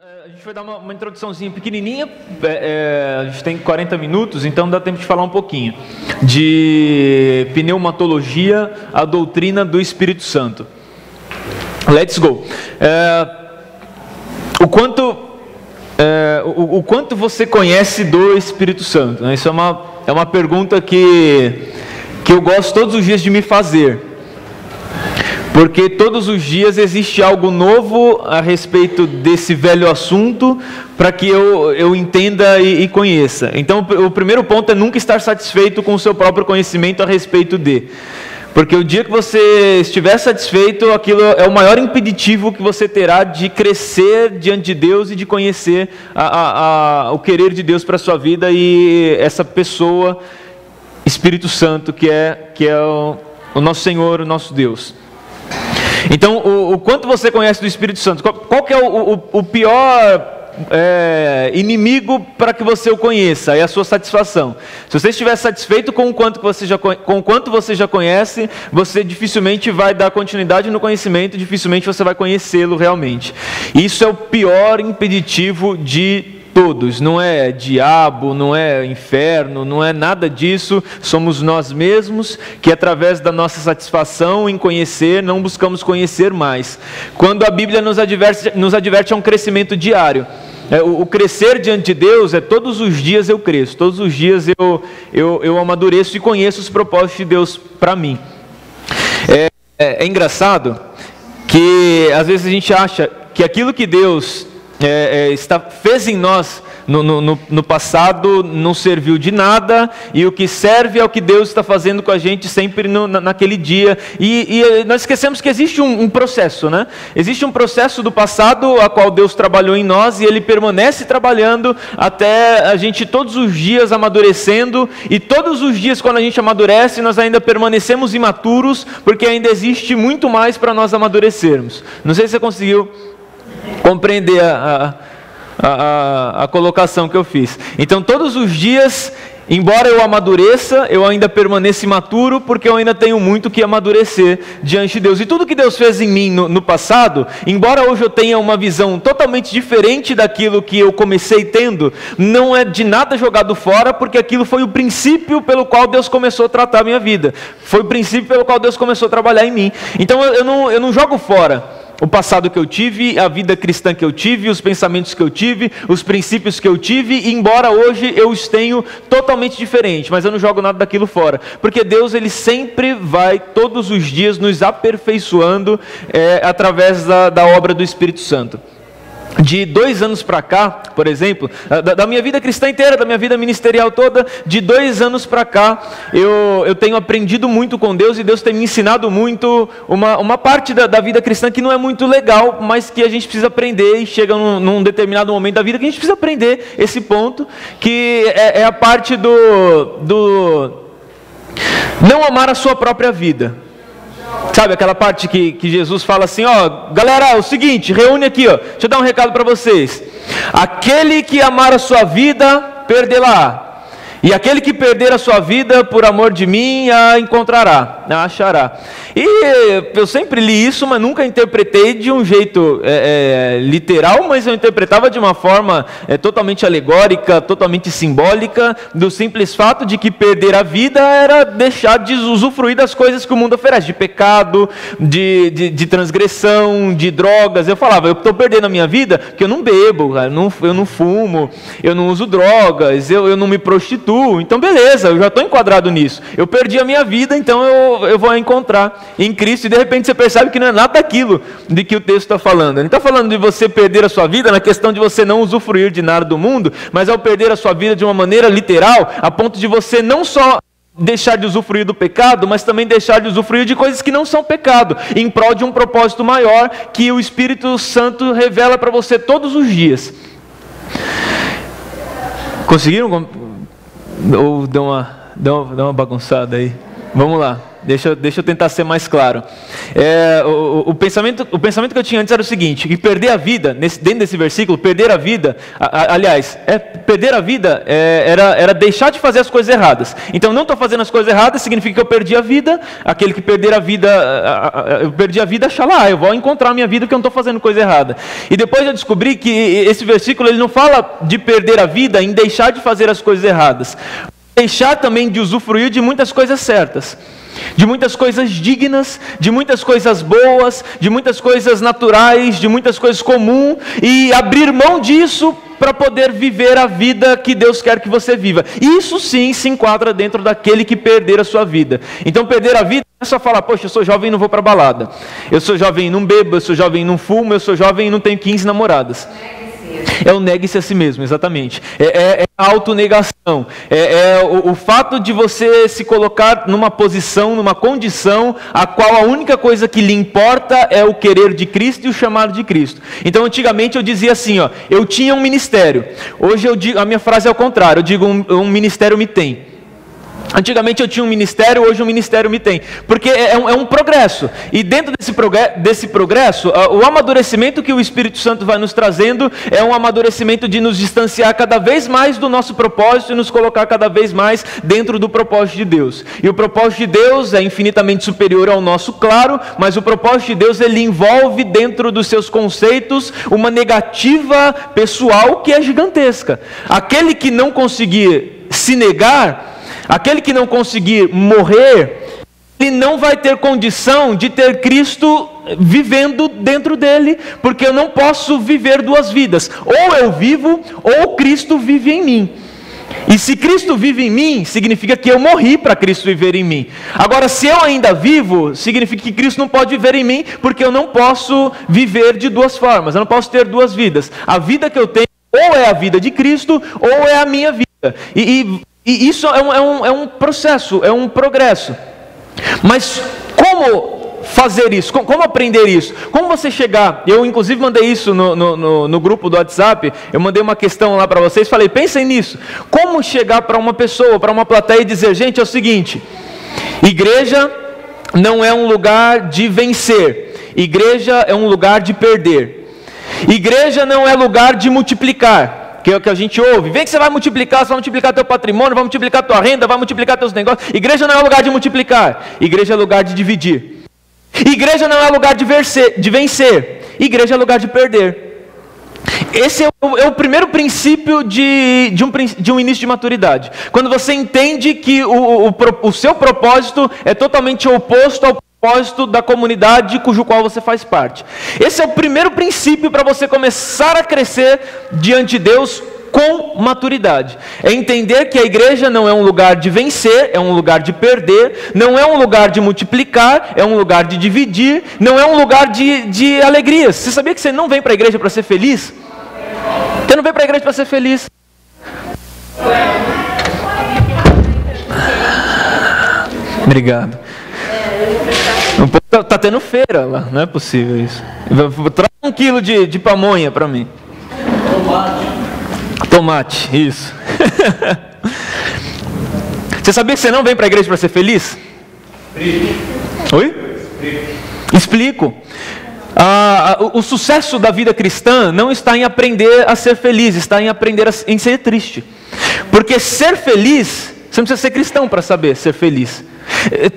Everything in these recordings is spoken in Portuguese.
A gente vai dar uma introduçãozinha pequenininha, a gente tem 40 minutos, então dá tempo de falar um pouquinho de pneumatologia, a doutrina do Espírito Santo. Let's go. O quanto você conhece do Espírito Santo? Isso é uma pergunta que eu gosto todos os dias de me fazer. Porque todos os dias existe algo novo a respeito desse velho assunto para que eu entenda e conheça. Então o primeiro ponto é nunca estar satisfeito com o seu próprio conhecimento a respeito de. Porque o dia que você estiver satisfeito, aquilo é o maior impeditivo que você terá de crescer diante de Deus e de conhecer o querer de Deus para a sua vida e essa pessoa, Espírito Santo, que é o nosso Senhor, o nosso Deus. Então, o quanto você conhece do Espírito Santo? Qual que é o pior inimigo para que você o conheça? É a sua satisfação. Se você estiver satisfeito com o quanto você já conhece, você dificilmente vai dar continuidade no conhecimento, dificilmente você vai conhecê-lo realmente. Isso é o pior impeditivo de todos, não é diabo, não é inferno, não é nada disso, somos nós mesmos que através da nossa satisfação em conhecer, não buscamos conhecer mais. Quando a Bíblia nos adverte a um crescimento diário, o crescer diante de Deus é todos os dias eu cresço, todos os dias eu amadureço e conheço os propósitos de Deus para mim. É engraçado que às vezes a gente acha que aquilo que Deus fez em nós no passado não serviu de nada, e o que serve é o que Deus está fazendo com a gente sempre naquele dia, e nós esquecemos que existe um processo, né? Existe um processo do passado a qual Deus trabalhou em nós, e Ele permanece trabalhando até a gente todos os dias amadurecendo, e todos os dias quando a gente amadurece nós ainda permanecemos imaturos, porque ainda existe muito mais para nós amadurecermos. Não sei se você conseguiu compreender a colocação que eu fiz. Então todos os dias, embora eu amadureça, eu ainda permaneço imaturo, porque eu ainda tenho muito que amadurecer diante de Deus. E tudo que Deus fez em mim no passado, embora hoje eu tenha uma visão totalmente diferente daquilo que eu comecei tendo, não é de nada jogado fora, porque aquilo foi o princípio pelo qual Deus começou a tratar a minha vida. Foi o princípio pelo qual Deus começou a trabalhar em mim. Então eu não jogo fora o passado que eu tive, a vida cristã que eu tive, os pensamentos que eu tive, os princípios que eu tive, embora hoje eu os tenho totalmente diferente, mas eu não jogo nada daquilo fora, porque Deus Ele sempre vai todos os dias nos aperfeiçoando através da obra do Espírito Santo. De 2 anos para cá, por exemplo, da minha vida cristã inteira, da minha vida ministerial toda, de 2 anos para cá, eu tenho aprendido muito com Deus, e Deus tem me ensinado muito uma parte da vida cristã que não é muito legal, mas que a gente precisa aprender, e chega num determinado momento da vida que a gente precisa aprender esse ponto, que é a parte do não amar a sua própria vida. Sabe aquela parte que Jesus fala assim, galera, é o seguinte, reúne aqui, deixa eu dar um recado para vocês. Aquele que amar a sua vida, perdê-la. E aquele que perder a sua vida por amor de mim, a encontrará, a achará. E eu sempre li isso, mas nunca interpretei de um jeito literal, mas eu interpretava de uma forma totalmente alegórica, totalmente simbólica, do simples fato de que perder a vida era deixar de usufruir das coisas que o mundo oferece, de pecado, de transgressão, de drogas. Eu falava, eu estou perdendo a minha vida porque eu não bebo, cara, eu não fumo, eu não uso drogas, eu não me prostituo. Então beleza, eu já estou enquadrado nisso. Eu perdi a minha vida, então eu vou encontrar em Cristo. E de repente você percebe que não é nada daquilo de que o texto está falando. Ele está falando de você perder a sua vida na questão de você não usufruir de nada do mundo, mas ao perder a sua vida de uma maneira literal, a ponto de você não só deixar de usufruir do pecado, mas também deixar de usufruir de coisas que não são pecado, em prol de um propósito maior que o Espírito Santo revela para você todos os dias. Conseguiram? Ou deu uma bagunçada aí? Vamos lá. Deixa eu tentar ser mais claro. O pensamento que eu tinha antes era o seguinte, que perder a vida, dentro desse versículo, perder a vida, perder a vida era deixar de fazer as coisas erradas. Então, não estou fazendo as coisas erradas, significa que eu perdi a vida. Aquele que perder a vida, eu perdi a vida, eu vou encontrar a minha vida porque eu não estou fazendo coisa errada. E depois eu descobri que esse versículo ele não fala de perder a vida em deixar de fazer as coisas erradas. Deixar também de usufruir de muitas coisas certas, de muitas coisas dignas, de muitas coisas boas, de muitas coisas naturais, de muitas coisas comuns, e abrir mão disso para poder viver a vida que Deus quer que você viva. Isso sim se enquadra dentro daquele que perder a sua vida. Então perder a vida não é só falar, poxa, eu sou jovem e não vou para balada, eu sou jovem e não bebo, eu sou jovem e não fumo, eu sou jovem e não tenho 15 namoradas. É o negue-se a si mesmo, exatamente. É a autonegação. O fato de você se colocar numa posição, numa condição, a qual a única coisa que lhe importa é o querer de Cristo e o chamado de Cristo. Então, antigamente eu dizia assim, eu tinha um ministério. Hoje eu digo, a minha frase é o contrário, eu digo um ministério me tem. Antigamente eu tinha um ministério, hoje o ministério me tem. Porque é um progresso. E dentro desse progresso, o amadurecimento que o Espírito Santo vai nos trazendo é um amadurecimento de nos distanciar cada vez mais do nosso propósito e nos colocar cada vez mais dentro do propósito de Deus. E o propósito de Deus é infinitamente superior ao nosso, claro, mas o propósito de Deus ele envolve dentro dos seus conceitos uma negativa pessoal que é gigantesca. Aquele que não conseguir se negar, aquele que não conseguir morrer, ele não vai ter condição de ter Cristo vivendo dentro dele, porque eu não posso viver duas vidas. Ou eu vivo, ou Cristo vive em mim. E se Cristo vive em mim, significa que eu morri para Cristo viver em mim. Agora, se eu ainda vivo, significa que Cristo não pode viver em mim, porque eu não posso viver de duas formas, eu não posso ter duas vidas. A vida que eu tenho, ou é a vida de Cristo, ou é a minha vida. E isso é um processo, é um progresso. Mas como fazer isso? Como aprender isso? Como você chegar? Eu inclusive mandei isso no grupo do WhatsApp, eu mandei uma questão lá para vocês, falei, pensem nisso. Como chegar para uma pessoa, para uma plateia e dizer, gente, é o seguinte, igreja não é um lugar de vencer, igreja é um lugar de perder. Igreja não é lugar de multiplicar, que é o que a gente ouve. Vem que você vai multiplicar teu patrimônio, vai multiplicar tua renda, vai multiplicar teus negócios. Igreja não é lugar de multiplicar, igreja é lugar de dividir. Igreja não é lugar de vencer, igreja é lugar de perder. Esse é o primeiro princípio de um início de maturidade. Quando você entende que o seu propósito é totalmente oposto ao propósito da comunidade cujo qual você faz parte. Esse é o primeiro princípio para você começar a crescer diante de Deus com maturidade. É entender que a igreja não é um lugar de vencer, é um lugar de perder, não é um lugar de multiplicar, é um lugar de dividir, não é um lugar de alegrias. Você sabia que você não vem para a igreja para ser feliz? Você não vem para a igreja para ser feliz. Obrigado. Tá tendo feira lá, não é possível isso. Traz 1 quilo de pamonha para mim. Tomate, isso. Você sabia que você não vem para a igreja para ser feliz? Oi? Explico. O sucesso da vida cristã não está em aprender a ser feliz, está em aprender em ser triste. Porque ser feliz, você não precisa ser cristão para saber ser feliz.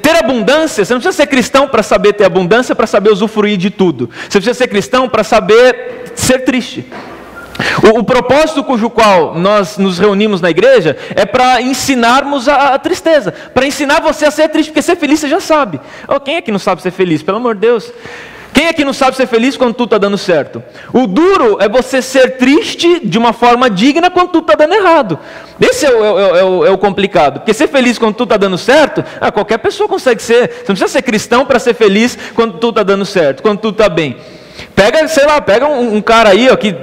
Ter abundância, você não precisa ser cristão para saber ter abundância, para saber usufruir de tudo. Você precisa ser cristão para saber ser triste. O propósito cujo qual nós nos reunimos na igreja é para ensinarmos a tristeza, para ensinar você a ser triste, porque ser feliz você já sabe. Quem é que não sabe ser feliz? Pelo amor de Deus. Quem é que não sabe ser feliz quando tudo está dando certo? O duro é você ser triste de uma forma digna quando tudo está dando errado. Esse é o complicado. Porque ser feliz quando tudo está dando certo, qualquer pessoa consegue ser. Você não precisa ser cristão para ser feliz quando tudo está dando certo, quando tudo está bem. Pega um cara aí, que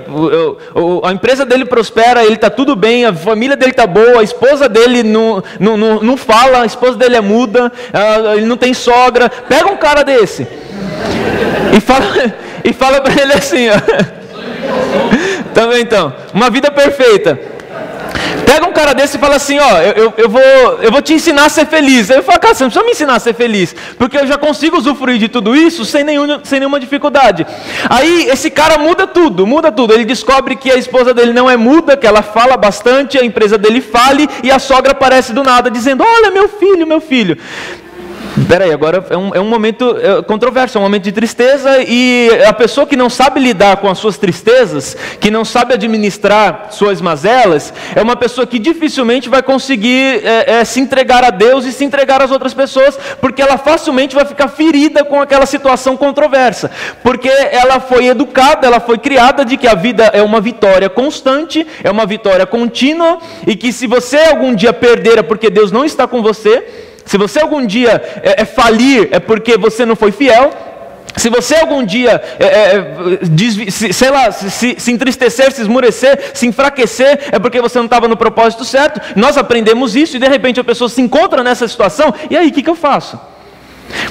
a empresa dele prospera, ele está tudo bem, a família dele está boa, a esposa dele não fala, a esposa dele é muda, ele não tem sogra. Pega um cara desse e fala para ele assim, também então, uma vida perfeita. Pega um cara desse e fala assim, ó, eu vou te ensinar a ser feliz. Aí eu falo, cara, você não precisa me ensinar a ser feliz, porque eu já consigo usufruir de tudo isso sem nenhuma dificuldade. Aí esse cara muda tudo. Ele descobre que a esposa dele não é muda, que ela fala bastante, a empresa dele fale, e a sogra aparece do nada, dizendo, olha meu filho. Peraí, agora é um momento controverso, é um momento de tristeza, e a pessoa que não sabe lidar com as suas tristezas, que não sabe administrar suas mazelas, é uma pessoa que dificilmente vai conseguir se entregar a Deus e se entregar às outras pessoas, porque ela facilmente vai ficar ferida com aquela situação controversa, porque ela foi educada, ela foi criada de que a vida é uma vitória constante, é uma vitória contínua, e que se você algum dia perder é porque Deus não está com você. Se você algum dia falir, é porque você não foi fiel. Se você algum dia, se entristecer, se esmurecer, se enfraquecer, é porque você não estava no propósito certo. Nós aprendemos isso e de repente a pessoa se encontra nessa situação. E aí, o que eu faço?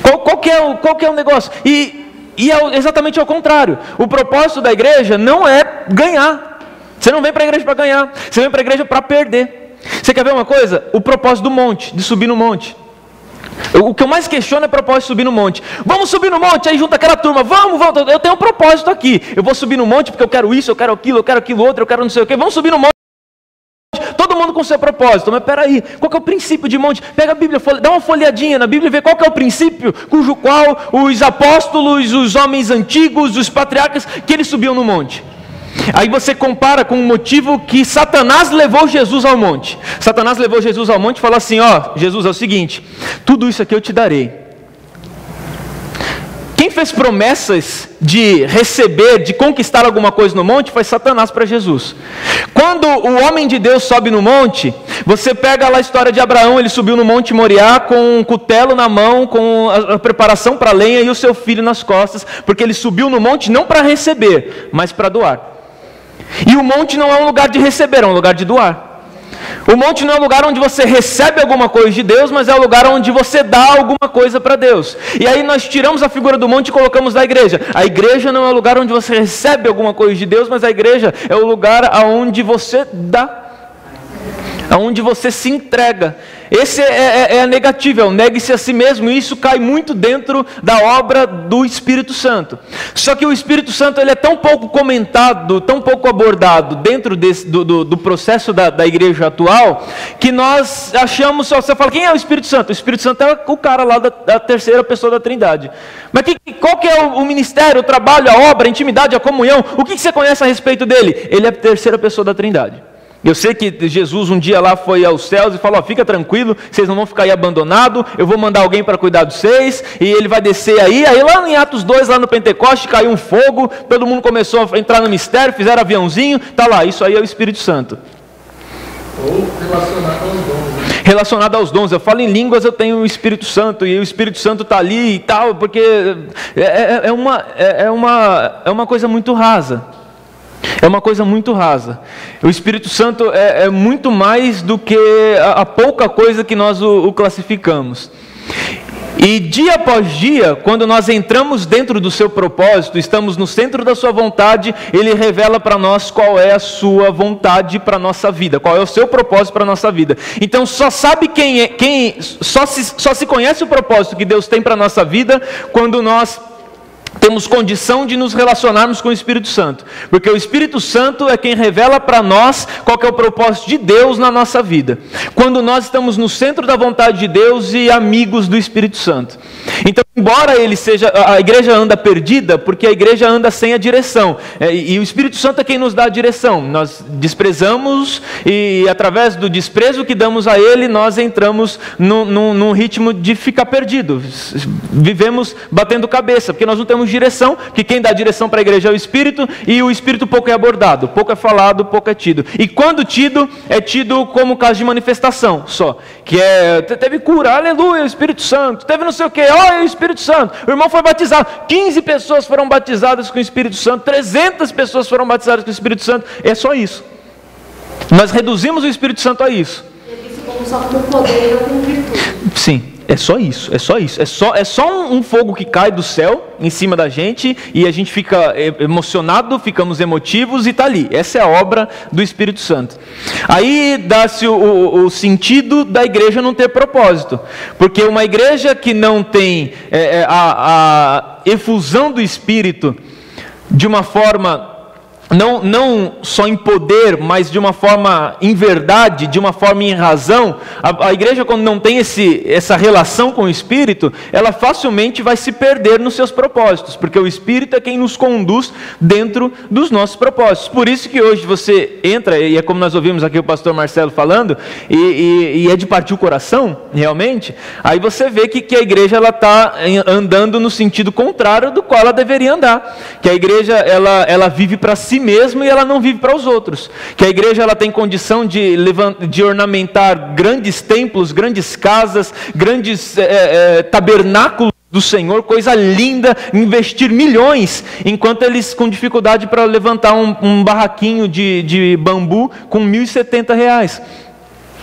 Qual que é o negócio? E é exatamente ao contrário. O propósito da igreja não é ganhar. Você não vem para a igreja para ganhar. Você vem para a igreja para perder. Você quer ver uma coisa? O propósito do monte, de subir no monte. O que eu mais questiono é o propósito de subir no monte. Vamos subir no monte, aí junta aquela turma, vamos, eu tenho um propósito aqui. Eu vou subir no monte porque eu quero isso, eu quero aquilo outro, eu quero não sei o que. Vamos subir no monte, todo mundo com seu propósito. Mas peraí, qual que é o princípio de monte? Pega a Bíblia, dá uma folheadinha na Bíblia e vê qual que é o princípio cujo qual os apóstolos, os homens antigos, os patriarcas, que eles subiam no monte. Aí você compara com o motivo que Satanás levou Jesus ao monte. Satanás levou Jesus ao monte e falou assim, ó, Jesus, é o seguinte, tudo isso aqui eu te darei. Quem fez promessas de receber, de conquistar alguma coisa no monte, foi Satanás para Jesus. Quando o homem de Deus sobe no monte, você pega lá a história de Abraão, ele subiu no monte Moriá com um cutelo na mão, com a preparação para a lenha e o seu filho nas costas, porque ele subiu no monte não para receber, mas para doar. E o monte não é um lugar de receber, é um lugar de doar. O monte não é um lugar onde você recebe alguma coisa de Deus, mas é um lugar onde você dá alguma coisa para Deus. E aí nós tiramos a figura do monte e colocamos na igreja. A igreja não é um lugar onde você recebe alguma coisa de Deus, mas a igreja é o lugar onde você dá, onde você se entrega. Esse é negativo, é o negue-se a si mesmo, e isso cai muito dentro da obra do Espírito Santo. Só que o Espírito Santo ele é tão pouco comentado, tão pouco abordado dentro do processo da igreja atual, que nós achamos, você fala, quem é o Espírito Santo? O Espírito Santo é o cara lá da terceira pessoa da Trindade. Mas qual que é o ministério, o trabalho, a obra, a intimidade, a comunhão? O que você conhece a respeito dele? Ele é a terceira pessoa da Trindade. Eu sei que Jesus um dia lá foi aos céus e falou, fica tranquilo, vocês não vão ficar aí abandonados, eu vou mandar alguém para cuidar de vocês, e ele vai descer aí lá em Atos 2, lá no Pentecoste, caiu um fogo, todo mundo começou a entrar no mistério, fizeram aviãozinho, tá lá, isso aí é o Espírito Santo. Ou relacionado aos dons. Relacionado aos dons, eu falo em línguas, eu tenho o Espírito Santo, e o Espírito Santo está ali e tal, porque é uma coisa muito rasa. É uma coisa muito rasa. O Espírito Santo é muito mais do que a pouca coisa que nós o classificamos. E dia após dia, quando nós entramos dentro do seu propósito, estamos no centro da sua vontade, ele revela para nós qual é a sua vontade para a nossa vida, qual é o seu propósito para a nossa vida. Então só sabe só se conhece o propósito que Deus tem para a nossa vida quando nós temos condição de nos relacionarmos com o Espírito Santo, porque o Espírito Santo é quem revela para nós qual que é o propósito de Deus na nossa vida, quando nós estamos no centro da vontade de Deus e amigos do Espírito Santo. Então, embora a igreja anda perdida, porque a igreja anda sem a direção, e o Espírito Santo é quem nos dá a direção. Nós desprezamos, e através do desprezo que damos a Ele, nós entramos num ritmo de ficar perdido, vivemos batendo cabeça, porque nós não temos direção, que quem dá direção para a igreja é o Espírito, e o Espírito pouco é abordado, pouco é falado, pouco é tido. E quando tido, é tido como caso de manifestação só, que teve cura, aleluia, o Espírito Santo, teve não sei o que, olha o Espírito Santo, o irmão foi batizado, 15 pessoas foram batizadas com o Espírito Santo, 300 pessoas foram batizadas com o Espírito Santo, é só isso. Nós reduzimos o Espírito Santo a isso. Isso como só com poder ou com virtude. Sim. É só isso, é só isso. É só um fogo que cai do céu em cima da gente e a gente fica emocionado, ficamos emotivos e está ali. Essa é a obra do Espírito Santo. Aí dá-se o sentido da igreja não ter propósito. Porque uma igreja que não tem a efusão do Espírito de uma forma... Não só em poder, mas de uma forma em verdade, de uma forma em razão, a igreja, quando não tem essa relação com o Espírito, ela facilmente vai se perder nos seus propósitos, porque o Espírito é quem nos conduz dentro dos nossos propósitos. Por isso que hoje você entra, e é como nós ouvimos aqui o pastor Marcelo falando, e é de partir o coração, realmente, aí você vê que a igreja está andando no sentido contrário do qual ela deveria andar, que a igreja ela vive para si mesmo e ela não vive para os outros, que a igreja ela tem condição de ornamentar grandes templos, grandes casas, grandes tabernáculos do Senhor, coisa linda, investir milhões, enquanto eles com dificuldade para levantar um barraquinho de bambu com R$1.070.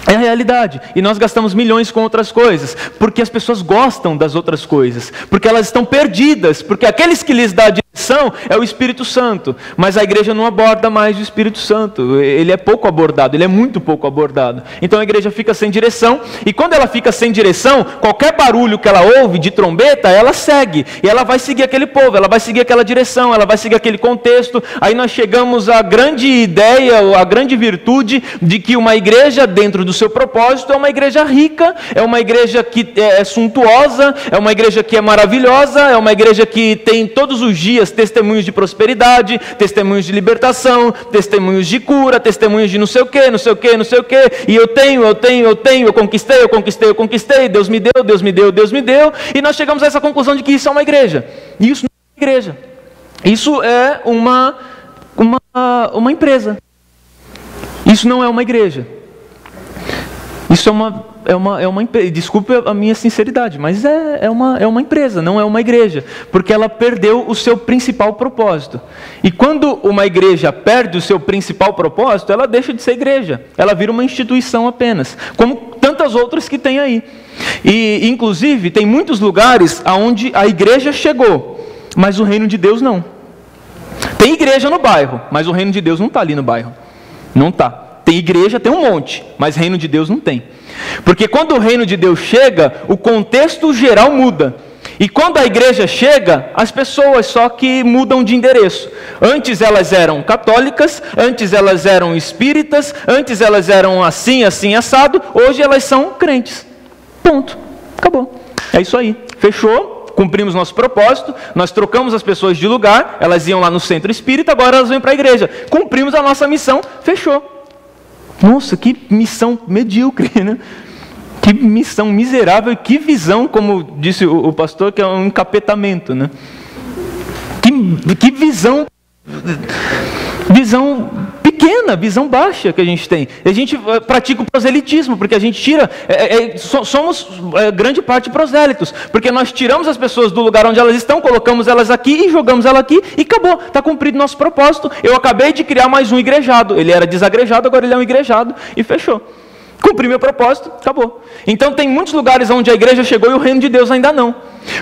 É a realidade, e nós gastamos milhões com outras coisas, porque as pessoas gostam das outras coisas, porque elas estão perdidas, porque aqueles que lhes dá a direção é o Espírito Santo, mas a igreja não aborda mais o Espírito Santo, ele é pouco abordado, ele é muito pouco abordado, então a igreja fica sem direção, e quando ela fica sem direção, qualquer barulho que ela ouve de trombeta, ela segue, e ela vai seguir aquele povo, ela vai seguir aquela direção, ela vai seguir aquele contexto, aí nós chegamos à grande ideia, à grande virtude de que uma igreja dentro do seu propósito é uma igreja rica, é uma igreja que é suntuosa, é uma igreja que é maravilhosa, é uma igreja que tem todos os dias testemunhos de prosperidade, testemunhos de libertação, testemunhos de cura, testemunhos de não sei o que, não sei o que, não sei o que, e eu conquistei, Deus me deu, e nós chegamos a essa conclusão de que isso é uma igreja, e isso não é uma igreja, isso é uma empresa, isso não é uma igreja. Isso é uma empresa, desculpe a minha sinceridade, mas é uma empresa, não é uma igreja, porque ela perdeu o seu principal propósito. E quando uma igreja perde o seu principal propósito, ela deixa de ser igreja, ela vira uma instituição apenas, como tantas outras que tem aí. E inclusive tem muitos lugares onde a igreja chegou, mas o reino de Deus não. Tem igreja no bairro, mas o reino de Deus não está ali no bairro, não está. Tem igreja, tem um monte, mas reino de Deus não tem. Porque quando o reino de Deus chega, o contexto geral muda. E quando a igreja chega, as pessoas só que mudam de endereço. Antes elas eram católicas, antes elas eram espíritas, antes elas eram assim, assado, hoje elas são crentes. Ponto. Acabou. É isso aí. Fechou. Cumprimos nosso propósito, nós trocamos as pessoas de lugar, elas iam lá no centro espírita, agora elas vêm para a igreja. Cumprimos a nossa missão, fechou. Nossa, que missão medíocre, né? Que missão miserável e que visão, como disse o pastor, que é um encapetamento, né? Que visão pequena, visão baixa que a gente tem. A gente pratica o proselitismo, porque a gente tira, somos grande parte prosélitos, porque nós tiramos as pessoas do lugar onde elas estão, colocamos elas aqui e jogamos elas aqui e acabou, está cumprido nosso propósito. Eu acabei de criar mais um igrejado, ele era desagrejado, agora ele é um igrejado e fechou. Cumpri meu propósito, acabou. Então tem muitos lugares onde a igreja chegou e o reino de Deus ainda não,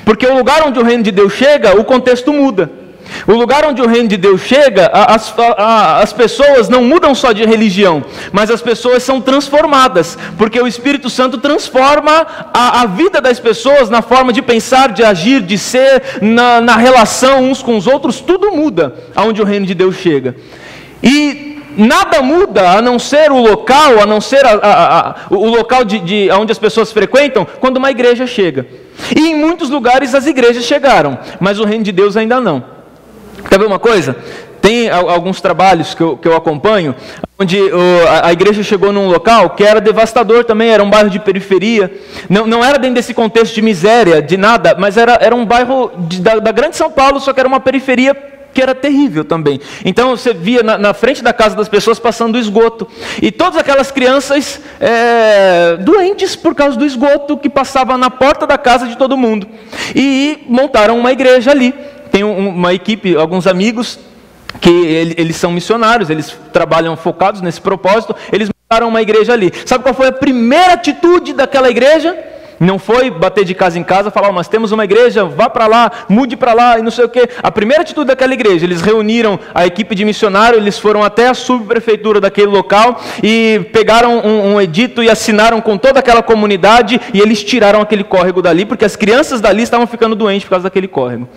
porque o lugar onde o reino de Deus chega, o contexto muda. O lugar onde o reino de Deus chega, as pessoas não mudam só de religião, mas as pessoas são transformadas, porque o Espírito Santo transforma a vida das pessoas na forma de pensar, de agir, de ser, na relação uns com os outros, tudo muda aonde o reino de Deus chega. E nada muda a não ser o local, a não ser o local onde as pessoas frequentam, quando uma igreja chega. E em muitos lugares as igrejas chegaram, mas o reino de Deus ainda não. Quer ver uma coisa? Tem alguns trabalhos que eu acompanho, onde a igreja chegou num local que era devastador também, era um bairro de periferia, não era dentro desse contexto de miséria, de nada, mas era um bairro da grande São Paulo, só que era uma periferia que era terrível também. Então você via na frente da casa das pessoas passando o esgoto, e todas aquelas crianças doentes por causa do esgoto que passava na porta da casa de todo mundo, e montaram uma igreja ali. Tem uma equipe, alguns amigos, que eles são missionários, eles trabalham focados nesse propósito, eles montaram uma igreja ali. Sabe qual foi a primeira atitude daquela igreja? Não foi bater de casa em casa, falar, nós temos uma igreja, vá para lá, mude para lá e não sei o quê. A primeira atitude daquela igreja, eles reuniram a equipe de missionário, eles foram até a subprefeitura daquele local e pegaram um edito e assinaram com toda aquela comunidade e eles tiraram aquele córrego dali, porque as crianças dali estavam ficando doentes por causa daquele córrego.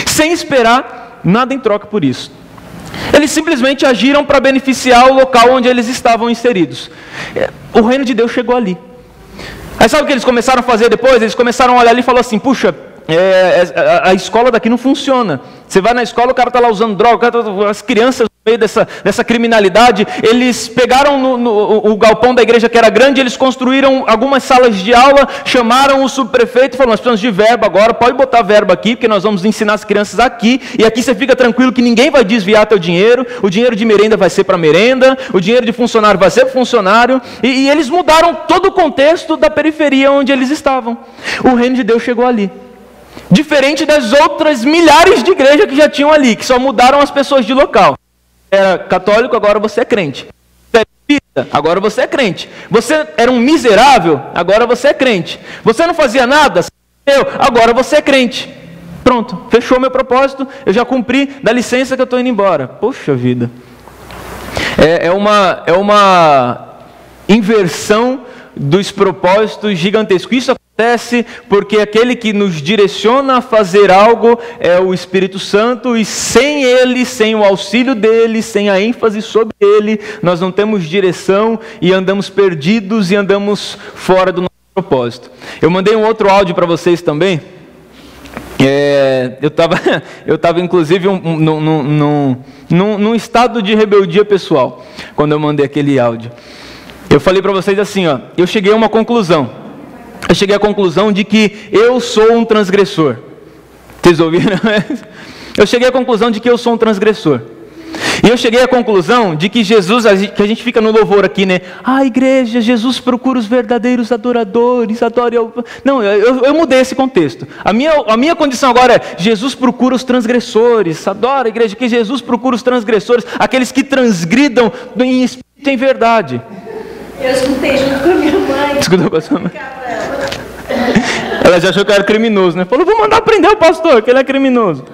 Sem esperar nada em troca por isso. Eles simplesmente agiram para beneficiar o local onde eles estavam inseridos. O reino de Deus chegou ali. Aí sabe o que eles começaram a fazer depois? Eles começaram a olhar ali e falaram assim, puxa, a escola daqui não funciona. Você vai na escola, o cara está lá usando droga, as crianças no meio dessa criminalidade. Eles pegaram o galpão da igreja que era grande, eles construíram algumas salas de aula, chamaram o subprefeito e falaram, nós precisamos de verba agora, pode botar verba aqui, porque nós vamos ensinar as crianças aqui, e aqui você fica tranquilo que ninguém vai desviar teu dinheiro, o dinheiro de merenda vai ser para merenda, o dinheiro de funcionário vai ser para funcionário, e eles mudaram todo o contexto da periferia onde eles estavam. O reino de Deus chegou ali. Diferente das outras milhares de igrejas que já tinham ali, que só mudaram as pessoas de local. Era católico, agora você é crente. Você era espírita, agora você é crente. Você era um miserável, agora você é crente. Você não fazia nada, agora você é crente. Pronto, fechou meu propósito, eu já cumpri, dá licença que eu estou indo embora. Poxa vida. É uma inversão dos propósitos gigantescos. Isso acontece porque aquele que nos direciona a fazer algo é o Espírito Santo, e sem ele, sem o auxílio dele, sem a ênfase sobre ele, nós não temos direção e andamos perdidos e andamos fora do nosso propósito. Eu mandei um outro áudio para vocês também. Eu estava inclusive num estado de rebeldia pessoal quando eu mandei aquele áudio. Eu falei para vocês assim, eu cheguei a uma conclusão. Eu cheguei à conclusão de que eu sou um transgressor. Vocês ouviram? Eu cheguei à conclusão de que eu sou um transgressor. E eu cheguei à conclusão de que Jesus, que a gente fica no louvor aqui, né? Igreja, Jesus procura os verdadeiros adoradores, adore ao... Não, eu mudei esse contexto. A minha condição agora é, Jesus procura os transgressores, adora a igreja, que Jesus procura os transgressores, aqueles que transgridam em espírito e em verdade. Eu escutei junto com a minha mãe. Escutou com a sua mãe? Ela já achou que eu era criminoso, né? Falou, vou mandar prender o pastor, que ele é criminoso.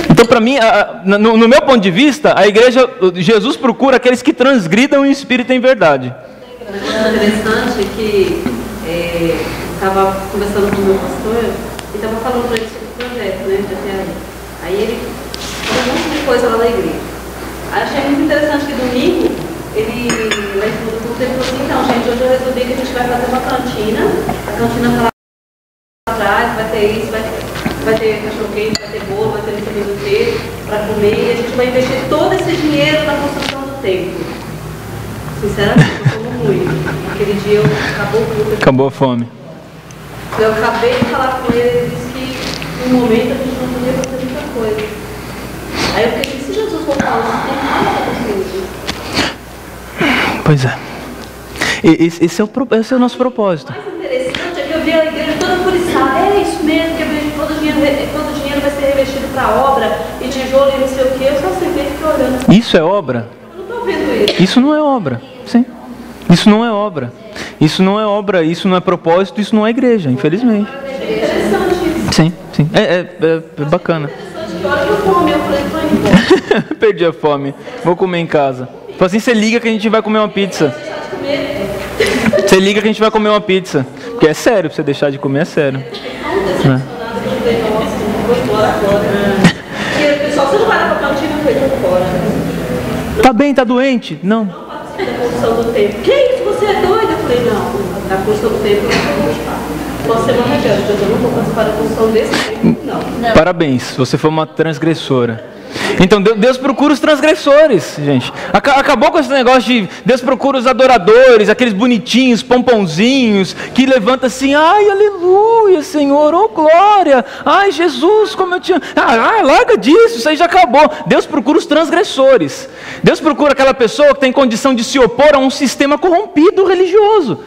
Então, para mim, no meu ponto de vista, a igreja, Jesus procura aqueles que transgridam em espírito e em verdade. É interessante que estava conversando com o meu pastor e estava falando para ele sobre o projeto, né, de ATAI. Aí ele falou um monte de coisa lá na igreja. Achei muito interessante que domingo, ele lá em cima do culto, ele falou assim, então gente, hoje eu resolvi que a gente vai fazer uma cantina, a cantina está lá atrás, vai ter isso, vai ter cachorro-quente, vai ter bolo, vai ter não sei o que para comer, e a gente vai investir todo esse dinheiro na construção do templo. Sinceramente, eu como muito. Aquele dia acabou o culto. Acabou a fome. Eu acabei de falar com ele, ele disse que no momento a gente não podia fazer muita coisa. Aí eu fiquei, se Jesus voltar hoje, não tem nada para fazer. Pois é. Esse é o nosso propósito. O mais interessante é que eu vi a igreja toda furiçada. É isso mesmo, que eu vejo todo o dinheiro vai ser revestido para a obra, e tijolo e não sei o que. Eu só sentei e fiquei olhando assim. Isso é obra? Eu não estou vendo isso. Isso não é obra. Sim. Isso não é obra. Isso não é obra, isso não é propósito, isso não é igreja, infelizmente. É interessante isso. Sim, sim. É bacana. Agora que eu fome, eu falei, tô indo embora. Perdi a fome. Vou comer em casa. Falei assim, você liga que a gente vai comer uma pizza. Você liga que a gente vai comer uma pizza. Porque é sério, pra você deixar de comer é sério. Pessoal, você não vai lá pra cantina, eu falei, tô fora. Tá bem, tá doente? Não. Não participa da construção do templo. Que isso, você é doido? Eu falei, não, na construção do templo eu não vou participar. Posso ser uma rebelde, eu não vou participar da construção desse templo, não. Parabéns, você foi uma transgressora. Então Deus procura os transgressores, gente. Acabou com esse negócio de Deus procura os adoradores, aqueles bonitinhos, pomponzinhos, que levanta assim, ai, aleluia, Senhor, oh glória, ai, Jesus, como eu te amo. Larga disso, isso aí já acabou. Deus procura os transgressores. Deus procura aquela pessoa que tem condição de se opor a um sistema corrompido religioso.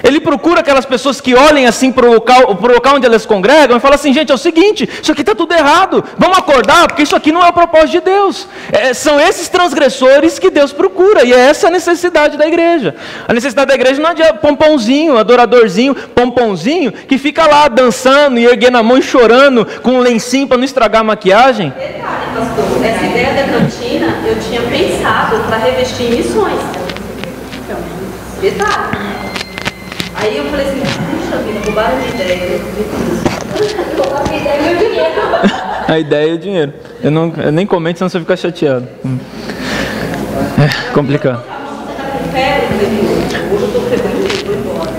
Ele procura aquelas pessoas que olhem assim para o local onde elas congregam e falam assim: gente, é o seguinte, isso aqui está tudo errado, vamos acordar, porque isso aqui não é o propósito de Deus. São esses transgressores que Deus procura, e é essa a necessidade da igreja. A necessidade da igreja não é de pompãozinho, adoradorzinho, pompãozinho, que fica lá dançando e erguendo a mão e chorando com um lencinho para não estragar a maquiagem. Detalhe, pastor, essa ideia da cantina eu tinha pensado para revestir em missões. Detalhe. Aí eu falei assim: puxa vida, roubaram a minha ideia. Roubaram a minha ideia e meu dinheiro. A ideia é o dinheiro. Eu nem comento, senão você fica chateado. É complicado. Você está com febre? Hoje eu estou febril, vou embora.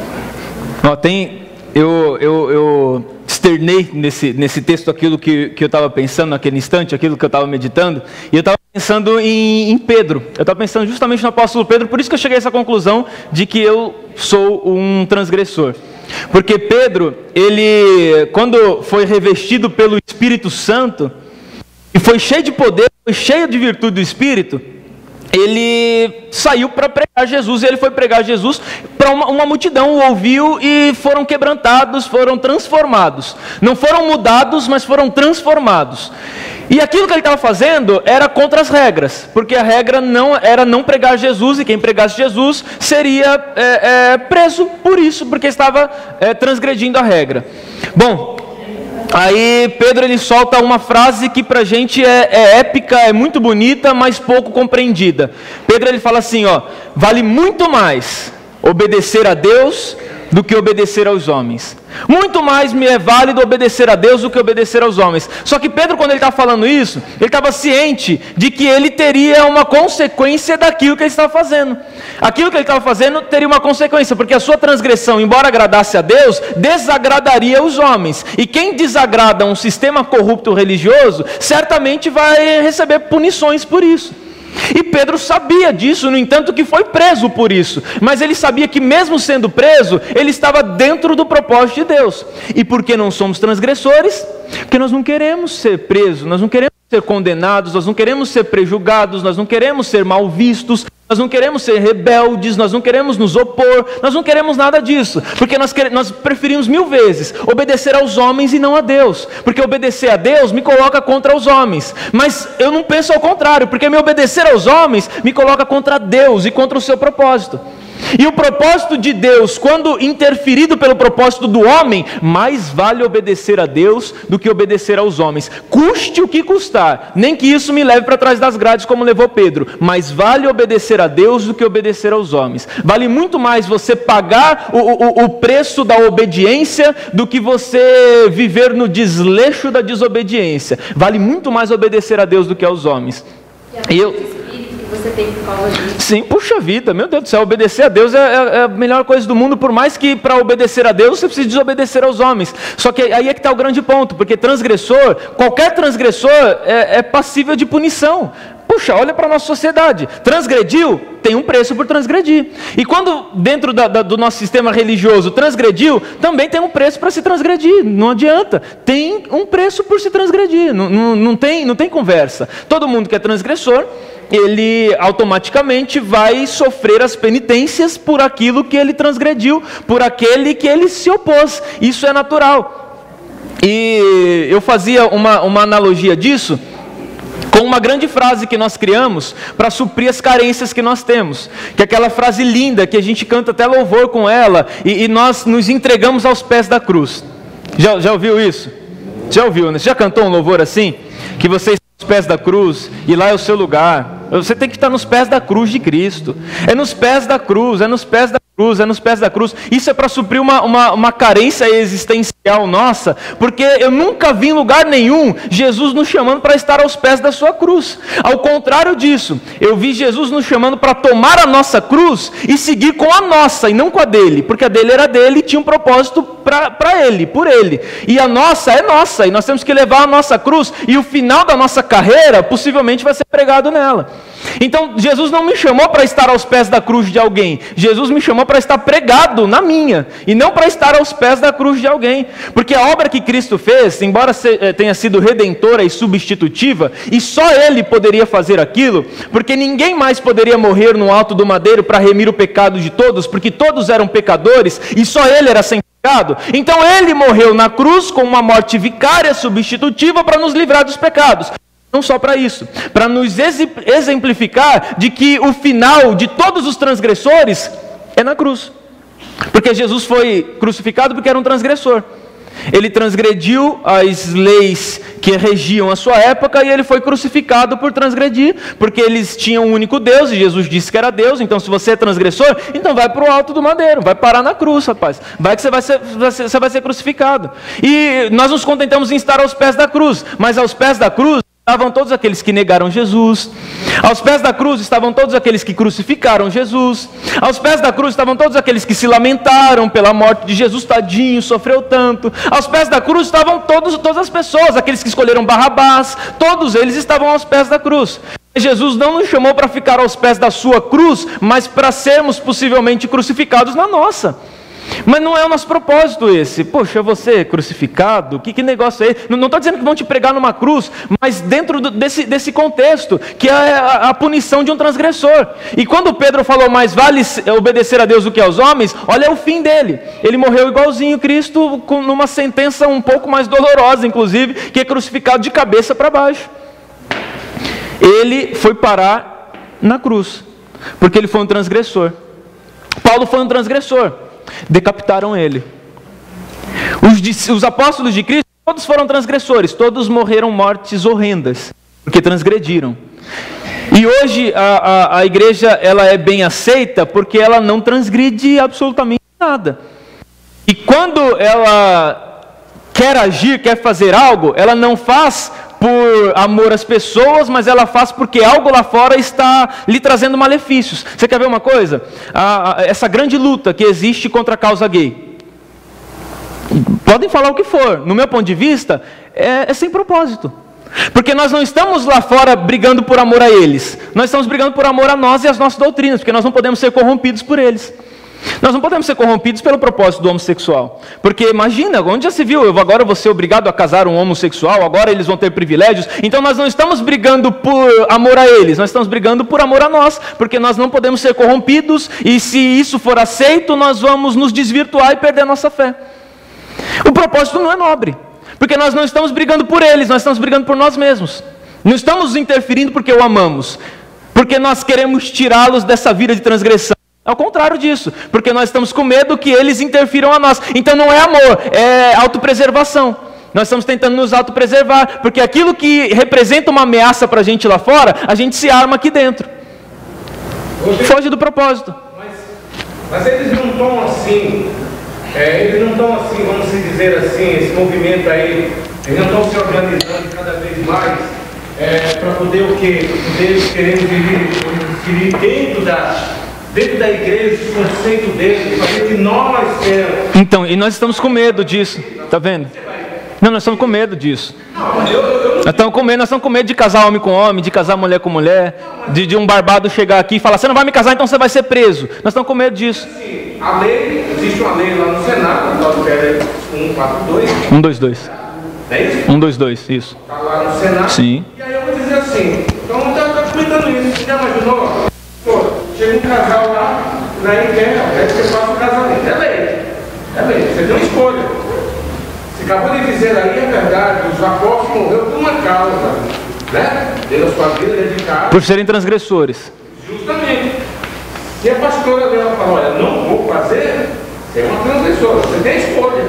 Eu externei nesse texto aquilo que eu estava pensando naquele instante, aquilo que eu estava meditando, e eu estava pensando em Pedro. Eu estava pensando justamente no apóstolo Pedro, por isso que eu cheguei a essa conclusão de que eu sou um transgressor. Porque Pedro, ele, quando foi revestido pelo Espírito Santo, e foi cheio de poder, foi cheio de virtude do Espírito, ele saiu para pregar Jesus, e ele foi pregar Jesus para uma multidão, o ouviu e foram quebrantados, foram transformados. Não foram mudados, mas foram transformados. E aquilo que ele estava fazendo era contra as regras, porque a regra não era não pregar Jesus, e quem pregasse Jesus seria preso por isso, porque estava transgredindo a regra. Bom, aí Pedro ele solta uma frase que pra gente é épica, é muito bonita, mas pouco compreendida. Pedro ele fala assim, vale muito mais obedecer a Deus do que obedecer aos homens. Muito mais me é válido obedecer a Deus do que obedecer aos homens. Só que Pedro, quando ele está falando isso, ele estava ciente de que ele teria uma consequência daquilo que ele estava fazendo. Aquilo que ele estava fazendo teria uma consequência, porque a sua transgressão, embora agradasse a Deus, desagradaria os homens. E quem desagrada um sistema corrupto religioso, certamente vai receber punições por isso. E Pedro sabia disso, no entanto que foi preso por isso. Mas ele sabia que mesmo sendo preso, ele estava dentro do propósito de Deus. E por que não somos transgressores? Porque nós não queremos ser presos, nós não queremos ser condenados, nós não queremos ser prejulgados, nós não queremos ser mal vistos, nós não queremos ser rebeldes, nós não queremos nos opor, nós não queremos nada disso, porque nós preferimos 1000 vezes obedecer aos homens e não a Deus, porque obedecer a Deus me coloca contra os homens, mas eu não penso ao contrário, porque me obedecer aos homens me coloca contra Deus e contra o seu propósito. E o propósito de Deus, quando interferido pelo propósito do homem, mais vale obedecer a Deus do que obedecer aos homens. Custe o que custar, nem que isso me leve para trás das grades como levou Pedro, mas vale obedecer a Deus do que obedecer aos homens. Vale muito mais você pagar o preço da obediência do que você viver no desleixo da desobediência. Vale muito mais obedecer a Deus do que aos homens. Você tem por causa disso. Sim, puxa vida, meu Deus do céu, obedecer a Deus é a melhor coisa do mundo, por mais que para obedecer a Deus você precise desobedecer aos homens. Só que aí é que está o grande ponto, porque qualquer transgressor é passível de punição. Puxa, olha para a nossa sociedade, transgrediu, tem um preço por transgredir. E quando dentro do nosso sistema religioso transgrediu, também tem um preço para se transgredir, não adianta. Tem um preço por se transgredir, não tem conversa. Todo mundo que é transgressor, ele automaticamente vai sofrer as penitências por aquilo que ele transgrediu, por aquele que ele se opôs. Isso é natural. E eu fazia uma analogia disso com uma grande frase que nós criamos para suprir as carências que nós temos, que é aquela frase linda que a gente canta até louvor com ela, e nós nos entregamos aos pés da cruz. Já ouviu isso? Já ouviu, né? Você já cantou um louvor assim? Que você está aos pés da cruz e lá é o seu lugar. Você tem que estar nos pés da cruz de Cristo. É nos pés da cruz, é nos pés da cruz, é nos pés da cruz. Isso é para suprir uma carência existencial nossa, porque eu nunca vi em lugar nenhum Jesus nos chamando para estar aos pés da sua cruz. Ao contrário disso, eu vi Jesus nos chamando para tomar a nossa cruz e seguir com a nossa e não com a dele, porque a dele era dele e tinha um propósito para ele, por ele. E a nossa é nossa, e nós temos que levar a nossa cruz, e o final da nossa carreira possivelmente vai ser pregado nela. Então Jesus não me chamou para estar aos pés da cruz de alguém. Jesus me chamou para estar pregado na minha, e não para estar aos pés da cruz de alguém. Porque a obra que Cristo fez, embora tenha sido redentora e substitutiva, e só Ele poderia fazer aquilo, porque ninguém mais poderia morrer no alto do madeiro para remir o pecado de todos, porque todos eram pecadores e só Ele era sem pecado. Então Ele morreu na cruz com uma morte vicária substitutiva para nos livrar dos pecados. Não só para isso, para nos exemplificar de que o final de todos os transgressores é na cruz. Porque Jesus foi crucificado porque era um transgressor. Ele transgrediu as leis que regiam a sua época e ele foi crucificado por transgredir, porque eles tinham um único Deus e Jesus disse que era Deus. Então se você é transgressor, então vai para o alto do madeiro, vai parar na cruz, rapaz. Vai que você vai ser crucificado. E nós nos contentamos em estar aos pés da cruz, mas aos pés da cruz estavam todos aqueles que negaram Jesus. Aos pés da cruz estavam todos aqueles que crucificaram Jesus. Aos pés da cruz estavam todos aqueles que se lamentaram pela morte de Jesus, tadinho, sofreu tanto. Aos pés da cruz estavam todas as pessoas, aqueles que escolheram Barrabás, todos eles estavam aos pés da cruz. Jesus não nos chamou para ficar aos pés da sua cruz, mas para sermos possivelmente crucificados na nossa. Mas não é o nosso propósito esse. Poxa, você crucificado? Que negócio é esse? Não estou dizendo que vão te pregar numa cruz, mas dentro desse contexto, que é a punição de um transgressor. E quando Pedro falou, mais vale obedecer a Deus do que aos homens, olha o fim dele. Ele morreu igualzinho Cristo, numa sentença um pouco mais dolorosa, inclusive, que é crucificado de cabeça para baixo. Ele foi parar na cruz, porque ele foi um transgressor. Paulo foi um transgressor. Decapitaram ele. Os apóstolos de Cristo, todos foram transgressores, todos morreram mortes horrendas, porque transgrediram. E hoje a igreja ela é bem aceita porque ela não transgride absolutamente nada. E quando ela quer agir, quer fazer algo, ela não faz por amor às pessoas, mas ela faz porque algo lá fora está lhe trazendo malefícios. Você quer ver uma coisa? Essa grande luta que existe contra a causa gay. Podem falar o que for, no meu ponto de vista, é sem propósito. Porque nós não estamos lá fora brigando por amor a eles. Nós estamos brigando por amor a nós e às nossas doutrinas, porque nós não podemos ser corrompidos por eles. Nós não podemos ser corrompidos pelo propósito do homossexual. Porque imagina, onde já se viu, eu agora vou ser obrigado a casar um homossexual, agora eles vão ter privilégios. Então nós não estamos brigando por amor a eles, nós estamos brigando por amor a nós, porque nós não podemos ser corrompidos, e se isso for aceito, nós vamos nos desvirtuar e perder a nossa fé. O propósito não é nobre, porque nós não estamos brigando por eles, nós estamos brigando por nós mesmos. Não estamos interferindo porque o amamos, porque nós queremos tirá-los dessa vida de transgressão. Ao contrário disso, porque nós estamos com medo que eles interfiram a nós. Então não é amor, é autopreservação. Nós estamos tentando nos autopreservar, porque aquilo que representa uma ameaça para a gente lá fora, a gente se arma aqui dentro. Foge do propósito. Mas eles não estão assim, vamos dizer assim, esse movimento aí, eles não estão se organizando cada vez mais para poder o quê? Poder querendo viver dentro da igreja, o conceito dele, fazer que nós temos. Então, e nós estamos com medo disso, tá vendo? Não, nós estamos com medo disso. Nós estamos com medo de casar homem com homem, de casar mulher com mulher, de um barbado chegar aqui e falar, você não vai me casar, então você vai ser preso. Nós estamos com medo disso. Assim, a lei, existe uma lei lá no Senado, a PL 142. 122. É isso? 122, isso. Está lá no Senado. Sim. E aí eu vou dizer assim, então está comentando isso, você já imaginou? Pô, chega um casal lá, daí quer que você faça o casamento. É lei, você tem uma escolha. Você acabou de dizer aí, é verdade, os apóstolos morreram por uma causa, né? Pela sua vida dedicada. Por serem transgressores. Justamente. Se a pastora dela fala, olha, não vou fazer, você é uma transgressora, você tem escolha.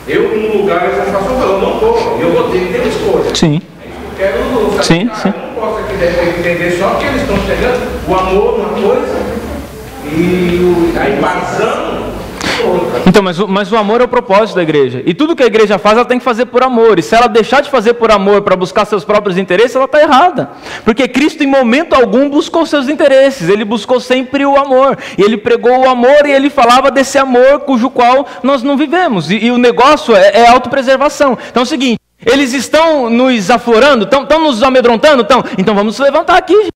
Eu, no lugar, essa pastora falou, não vou, eu vou ter que ter uma escolha. Sim. É isso que eu quero. Sim. Eu não posso aqui entender só que eles estão chegando, o amor uma coisa e a invasão outra. Então, mas o amor é o propósito da igreja. E tudo que a igreja faz, ela tem que fazer por amor. E se ela deixar de fazer por amor para buscar seus próprios interesses, ela está errada. Porque Cristo, em momento algum, buscou seus interesses. Ele buscou sempre o amor. E ele pregou o amor e ele falava desse amor cujo qual nós não vivemos. E o negócio é autopreservação. Então é o seguinte, eles estão nos aflorando, estão nos amedrontando, então vamos levantar aqui.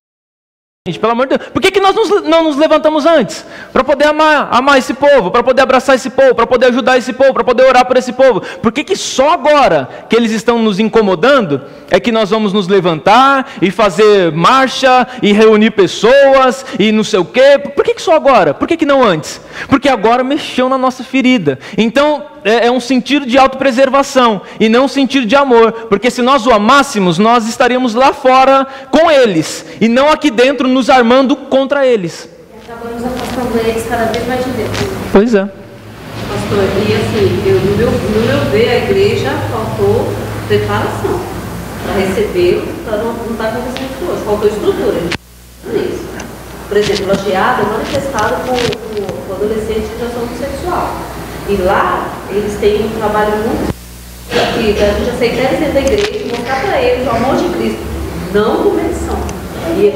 Gente, pelo amor de Deus, por que nós não nos levantamos antes? Para poder amar esse povo, para poder abraçar esse povo, para poder ajudar esse povo, para poder orar por esse povo. Por que só agora que eles estão nos incomodando é que nós vamos nos levantar e fazer marcha e reunir pessoas e não sei o quê? Por que só agora? Por que não antes? Porque agora mexeu na nossa ferida. Então é um sentido de autopreservação e não um sentido de amor, porque se nós o amássemos, nós estaríamos lá fora com eles e não aqui dentro nos armando contra eles. Acabamos afastando eles cada vez mais de dentro. Pois é. Pastor, e assim, no meu ver, a igreja faltou preparação para receber, para não estar acontecendo isso hoje. Faltou estrutura. Isso. Por exemplo, a geada é manifestada com adolescentes de ação sexual. E lá, eles têm um trabalho muito que a gente aceitar eles dentro da igreja e mostrar para eles o amor de Cristo, não competição. E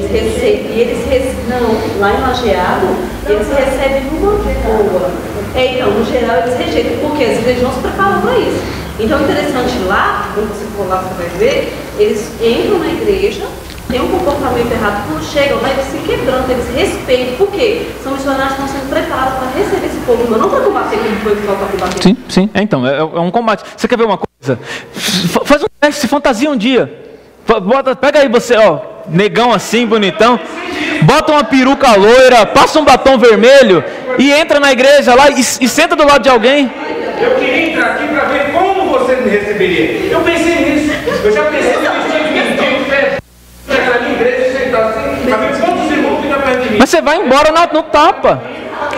lá em Lajeado, eles recebem numa boa. Então, no geral, eles rejeitam, porque as igrejas não se preparam para isso. Então, é interessante lá, quando você for lá, você vai ver, eles entram na igreja, tem um comportamento errado, quando chegam lá, eles se quebrando, eles respeitam, porque são missionários que estão sendo preparados para receber esse povo, não para combater como foi o pessoal para combater. Sim, então, é um combate. Você quer ver uma coisa? Faz um teste, se fantasia um dia. Pega aí você, ó, negão assim, bonitão, bota uma peruca loira, passa um batom vermelho e entra na igreja lá e senta do lado de alguém. Eu queria entrar aqui para ver como você me receberia. Eu pensei nisso. Eu já pensei no vestido de mendigo, na minha igreja, sentar assim, para ver quantos irmãos ficam perto de mim. Mas você vai embora no tapa.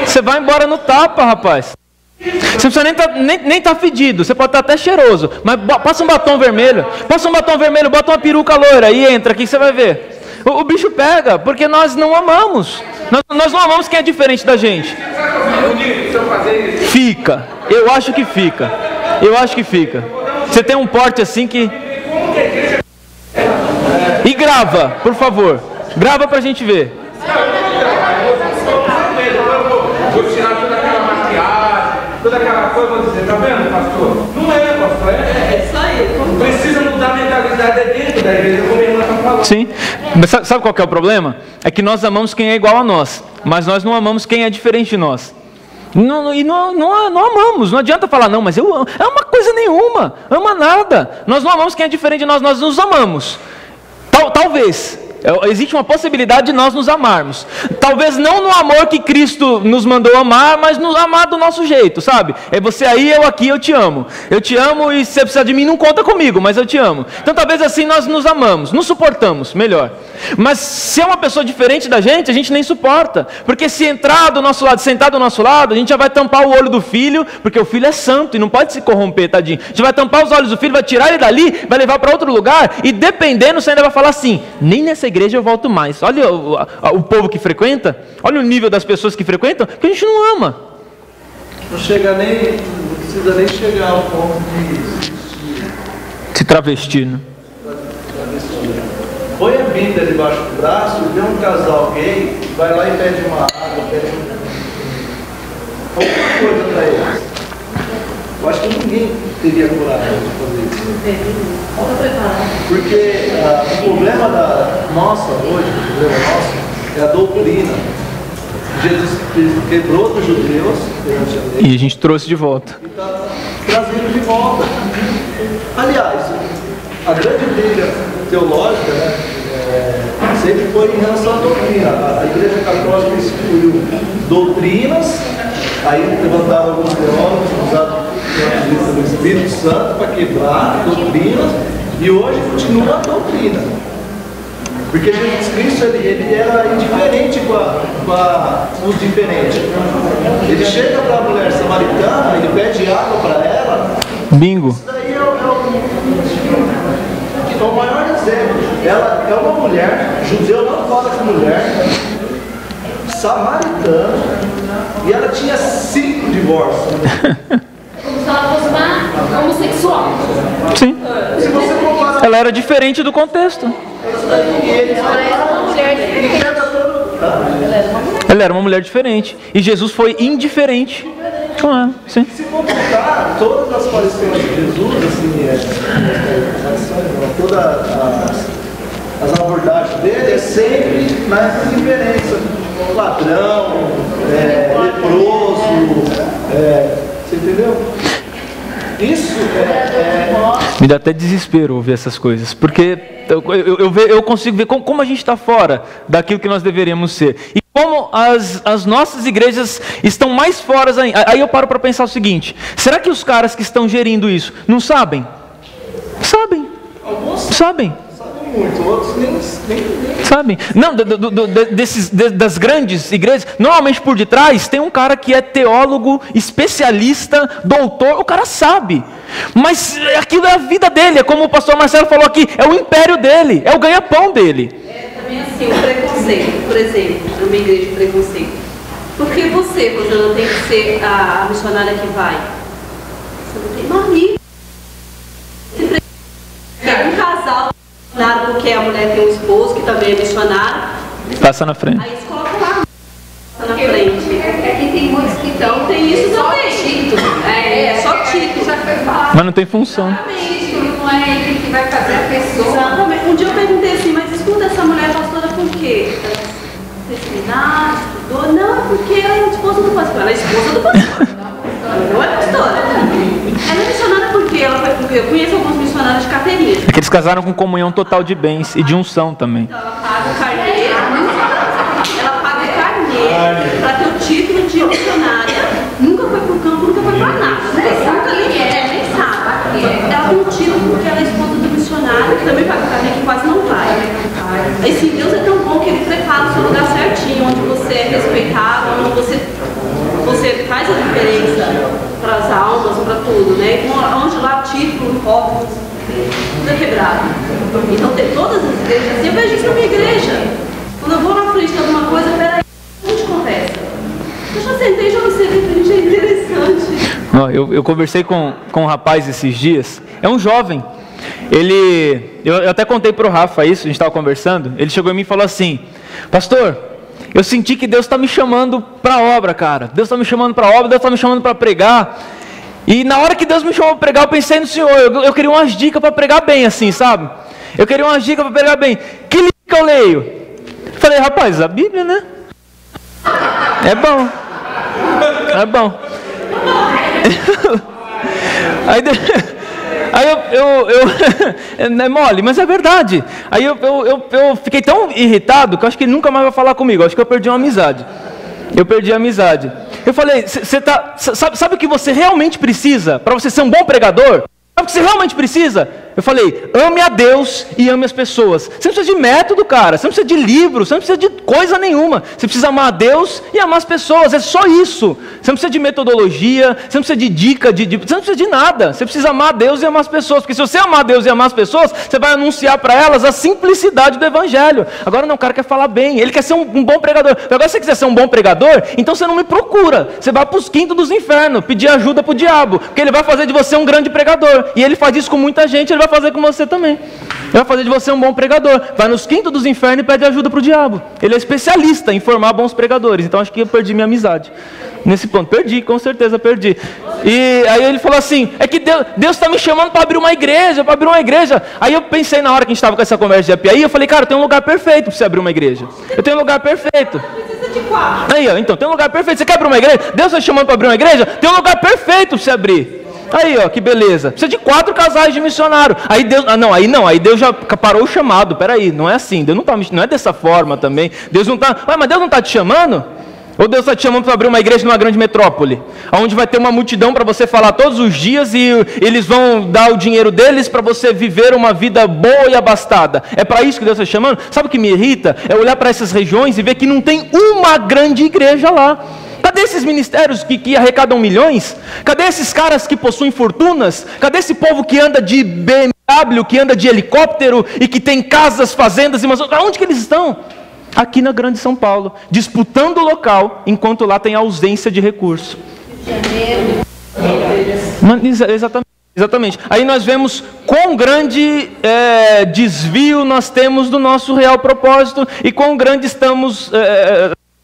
Você vai embora no tapa, rapaz. Você não precisa nem tá fedido, você pode estar até cheiroso, mas passa um batom vermelho, bota uma peruca loira e entra aqui que você vai ver. O bicho pega, porque nós não amamos. Nós não amamos quem é diferente da gente. Fica, eu acho que fica. Você tem um porte assim que... E grava, por favor. Grava pra gente ver. Vou tirar toda aquela maquiagem, toda aquela coisa, vou dizer, tá vendo, pastor? Não é, pastor, é isso aí. Precisa mudar a mentalidade dentro da igreja, como a irmã está falando. Sim, mas sabe qual que é o problema? É que nós amamos quem é igual a nós, mas nós não amamos quem é diferente de nós. Não amamos, não adianta falar, não, mas eu amo. É uma coisa nenhuma, ama nada. Nós não amamos quem é diferente de nós nos amamos. Talvez. Existe uma possibilidade de nós nos amarmos. Talvez não no amor que Cristo nos mandou amar, mas no amar do nosso jeito, sabe? É você aí, eu aqui, eu te amo. Eu te amo e se você precisar de mim, não conta comigo, mas eu te amo. Então talvez assim nós nos amamos, nos suportamos, melhor. Mas se é uma pessoa diferente da gente, a gente nem suporta. Porque se entrar do nosso lado, sentar do nosso lado, a gente já vai tampar o olho do filho, porque o filho é santo e não pode se corromper, tadinho. A gente vai tampar os olhos do filho, vai tirar ele dali, vai levar para outro lugar, e dependendo, você ainda vai falar assim, nem nessa igreja eu volto mais. Olha o povo que frequenta, olha o nível das pessoas que frequentam, que a gente não ama. Não precisa nem chegar ao ponto de se travestir, né? Põe a Bíblia debaixo do braço, vê um casal gay, vai lá e pede uma água, pede alguma coisa para eles. Eu acho que ninguém teria coragem de fazer isso. Porque o problema nossa hoje, é a doutrina. Jesus quebrou dos judeus perante a lei. E a gente trouxe de volta. E está trazendo de volta. Aliás, a grande briga teológica, né, sempre foi em relação à doutrina. A Igreja Católica instituiu doutrinas, aí levantaram alguns teólogos, usaram do Espírito Santo para quebrar doutrinas, e hoje continua a doutrina. Porque Jesus Cristo ele era indiferente com os diferentes. Ele chega para a mulher samaritana, ele pede água para ela. Bingo. Isso daí é o maior exemplo. Ela é uma mulher, judeu não fala com mulher, samaritana, e ela tinha 5 divórcios. Como se ela fosse uma homossexual. Sim. Se você comparar, ela era diferente do contexto. Ela era uma mulher diferente. E Jesus foi indiferente com ela. Sim. se computar todas as aparições de Jesus, assim, todas as abordagens dele, é sempre nas indiferenças. Ladrão, leproso, você entendeu? Isso Me dá até desespero ouvir essas coisas, porque eu consigo ver como a gente está fora daquilo que nós deveríamos ser. E como as nossas igrejas estão mais fora ainda. Aí eu paro para pensar o seguinte: será que os caras que estão gerindo isso não sabem? Sabem. Alguns sabem. Muito, outros nem sabem. Não, das grandes igrejas, normalmente por detrás tem um cara que é teólogo, especialista, doutor, o cara sabe. Mas aquilo é a vida dele, é como o pastor Marcelo falou aqui, é o império dele, é o ganha-pão dele. Também assim, o preconceito, por exemplo, na minha igreja de preconceito. Por que você não tem que ser a missionária que vai? Você não tem marido. Um casal, porque a mulher tem um esposo que também é missionário. Passa na frente. Aí eles colocam lá na frente. Aqui tem muitos que Então tem isso também. título. Só título. Já foi falado. Mas não tem função. Título não é ele que vai fazer a pessoa. Exatamente. Um dia eu perguntei assim, mas escuta, essa mulher pastora por quê? Ela fez seminário, estudou? Não, é porque ela é esposa do pastor. Ela é esposa do pastor. Não é pastora. Ela é missionária porque eu conheço alguns missionários de carteirinha. É que eles casaram com comunhão total de bens e de unção também. Então ela paga o carneiro, para ter o título de missionária. Nunca foi pro campo, nunca foi pra nada. Nunca nem sabe. Ela tem um título porque ela é esposa do missionário, que também paga o carneiro, que quase não vai. Aí sim, Deus é tão bom que Ele prepara o seu lugar certinho, onde você é respeitado, onde você faz a diferença para as almas, para tudo, né? Onde lá título, rótulos, tudo é quebrado. Então tem todas as igrejas, eu vejo isso na minha igreja. Quando eu vou na frente de alguma coisa, peraí, a gente conversa. Eu já sentei, já observei, gente, é interessante. Eu conversei com um rapaz esses dias, é um jovem. Eu até contei para o Rafa isso, a gente estava conversando. Ele chegou em mim e falou assim: pastor, eu senti que Deus está me chamando para a obra, cara. Deus está me chamando para a obra, Deus está me chamando para pregar. E na hora que Deus me chamou para pregar, eu pensei no Senhor. Eu queria umas dicas para pregar bem, assim, sabe? Eu queria umas dicas para pregar bem. Que livro que eu leio? Eu falei: rapaz, a Bíblia, né? É bom. É bom. Aí é mole, mas é verdade. Aí eu fiquei tão irritado que eu acho que ele nunca mais vai falar comigo. Eu acho que eu perdi uma amizade. Eu falei: sabe o que você realmente precisa para você ser um bom pregador? Sabe o que você realmente precisa? Eu falei: ame a Deus e ame as pessoas. Você não precisa de método, cara. Você não precisa de livro. Você não precisa de coisa nenhuma. Você precisa amar a Deus e amar as pessoas. É só isso. Você não precisa de metodologia. Você não precisa de dica. Você não precisa de nada. Você precisa amar a Deus e amar as pessoas. Porque se você amar a Deus e amar as pessoas, você vai anunciar para elas a simplicidade do Evangelho. Agora não, o cara quer falar bem. Ele quer ser um bom pregador. Agora, se você quiser ser um bom pregador, então você não me procura. Você vai para os quintos dos infernos pedir ajuda para o diabo. Porque ele vai fazer de você um grande pregador. E ele faz isso com muita gente. Ele vai fazer com você também. Ele vai fazer de você um bom pregador. Vai nos quintos dos infernos e pede ajuda para o diabo. Ele é especialista em formar bons pregadores. Então acho que eu perdi minha amizade nesse ponto. Perdi, com certeza perdi. E aí ele falou assim: é que Deus está me chamando para abrir uma igreja, Aí eu pensei, na hora que a gente estava com essa conversa de API, eu falei: cara, tem um lugar perfeito para você abrir uma igreja. Eu tenho um lugar perfeito. Aí, ó, então, tem um lugar perfeito. Você quer abrir uma igreja? Deus está te chamando para abrir uma igreja? Tem um lugar perfeito para você abrir. Aí, ó, que beleza. Precisa de 4 casais de missionário. Aí Deus, aí Deus já parou o chamado. Peraí, não é assim. Deus não é dessa forma também. Deus não está. Mas Deus não está te chamando? Ou Deus está te chamando para abrir uma igreja numa grande metrópole, onde vai ter uma multidão para você falar todos os dias e eles vão dar o dinheiro deles para você viver uma vida boa e abastada? É para isso que Deus está te chamando? Sabe o que me irrita? É olhar para essas regiões e ver que não tem uma grande igreja lá. Cadê esses ministérios que arrecadam milhões? Cadê esses caras que possuem fortunas? Cadê esse povo que anda de BMW, que anda de helicóptero e que tem casas, fazendas e mansões? Aonde que eles estão? Aqui na Grande São Paulo, disputando o local, enquanto lá tem ausência de recurso. Exatamente. Aí nós vemos quão grande desvio nós temos do nosso real propósito e quão grande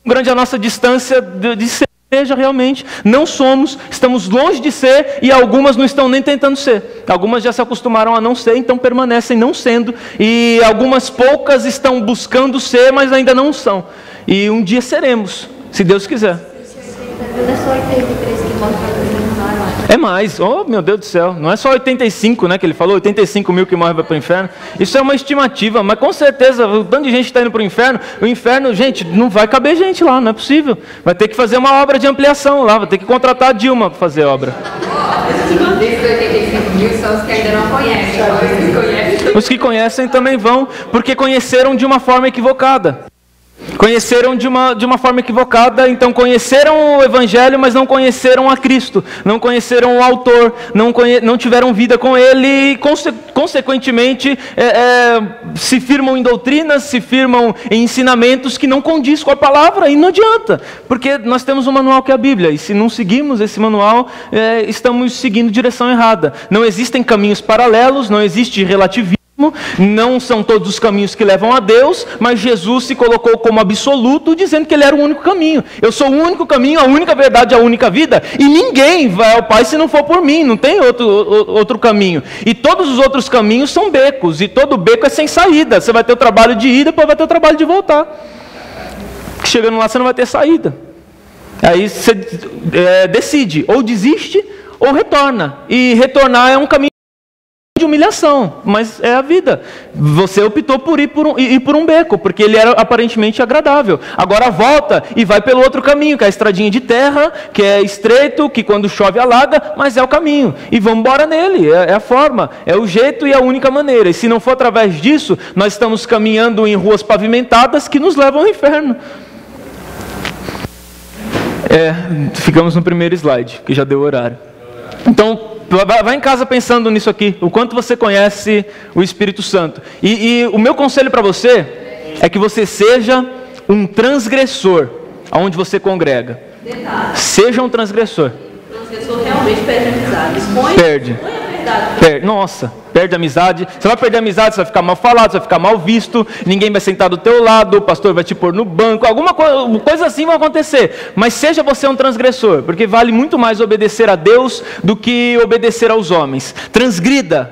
grande a nossa distância de ser igreja realmente. Não somos, estamos longe de ser e algumas não estão nem tentando ser. Algumas já se acostumaram a não ser, então permanecem não sendo. E algumas poucas estão buscando ser, mas ainda não são. E um dia seremos, se Deus quiser. É mais, oh meu Deus do céu, não é só 85, né, que ele falou, 85 mil que morrem para o inferno, isso é uma estimativa, mas com certeza, o tanto de gente está indo para o inferno, gente, não vai caber gente lá, não é possível, vai ter que fazer uma obra de ampliação lá, vai ter que contratar a Dilma para fazer a obra. Desses 85 mil são os que ainda não conhecem, os que conhecem também vão, porque conheceram de uma forma equivocada. Conheceram de uma forma equivocada, então conheceram o Evangelho, mas não conheceram a Cristo, não conheceram o Autor, não tiveram vida com Ele e, consequentemente, se firmam em doutrinas, se firmam em ensinamentos que não condiz com a palavra, e não adianta, porque nós temos um manual que é a Bíblia, e se não seguimos esse manual, estamos seguindo direção errada. Não existem caminhos paralelos, não existe relativismo. Não são todos os caminhos que levam a Deus, mas Jesus se colocou como absoluto, dizendo que Ele era o único caminho. Eu sou o único caminho, a única verdade, a única vida, e ninguém vai ao Pai se não for por mim, não tem outro caminho. E todos os outros caminhos são becos, e todo beco é sem saída. Você vai ter o trabalho de ir, depois vai ter o trabalho de voltar. Chegando lá você não vai ter saída. Aí você decide, ou desiste, ou retorna. E retornar é um caminho de humilhação, mas é a vida. Você optou por ir por um beco, porque ele era aparentemente agradável. Agora volta e vai pelo outro caminho, que é a estradinha de terra, que é estreito, que quando chove alaga, mas é o caminho. E vamos embora nele, é a forma, é o jeito e a única maneira. E se não for através disso, nós estamos caminhando em ruas pavimentadas que nos levam ao inferno. Ficamos no primeiro slide, que já deu horário. Então, vai em casa pensando nisso aqui, o quanto você conhece o Espírito Santo. E o meu conselho para você é que você seja um transgressor aonde você congrega. Detalhe. Seja um transgressor. O transgressor realmente perde a amizade. Perde. Nossa, perde a amizade. Você vai perder a amizade, você vai ficar mal falado, você vai ficar mal visto, ninguém vai sentar do teu lado, o pastor vai te pôr no banco, alguma coisa assim vai acontecer. Mas seja você um transgressor, porque vale muito mais obedecer a Deus do que obedecer aos homens. Transgrida.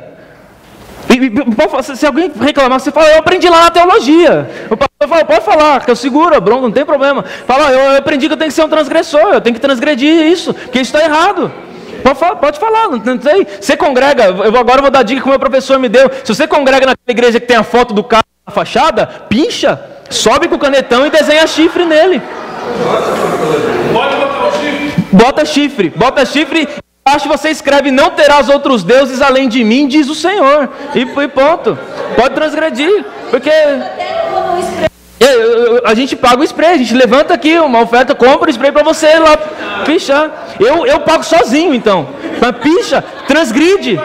Se alguém reclamar, você fala, eu aprendi lá na teologia. O pastor fala, pode falar, que eu seguro a bronca, não tem problema. Fala, eu aprendi que eu tenho que ser um transgressor, eu tenho que transgredir isso, porque isso está errado. Pode falar, não sei. Você congrega, agora eu vou dar dica que o meu professor me deu. Se você congrega naquela igreja que tem a foto do cara na fachada, pincha, sobe com o canetão e desenha chifre nele. Pode botar o chifre? Bota chifre. Acho que você escreve, não terás outros deuses além de mim, diz o Senhor. E ponto. Pode transgredir, porque a gente paga o spray, a gente levanta aqui uma oferta, compra o spray para você lá pichar. Eu pago sozinho então. Mas picha, transgride.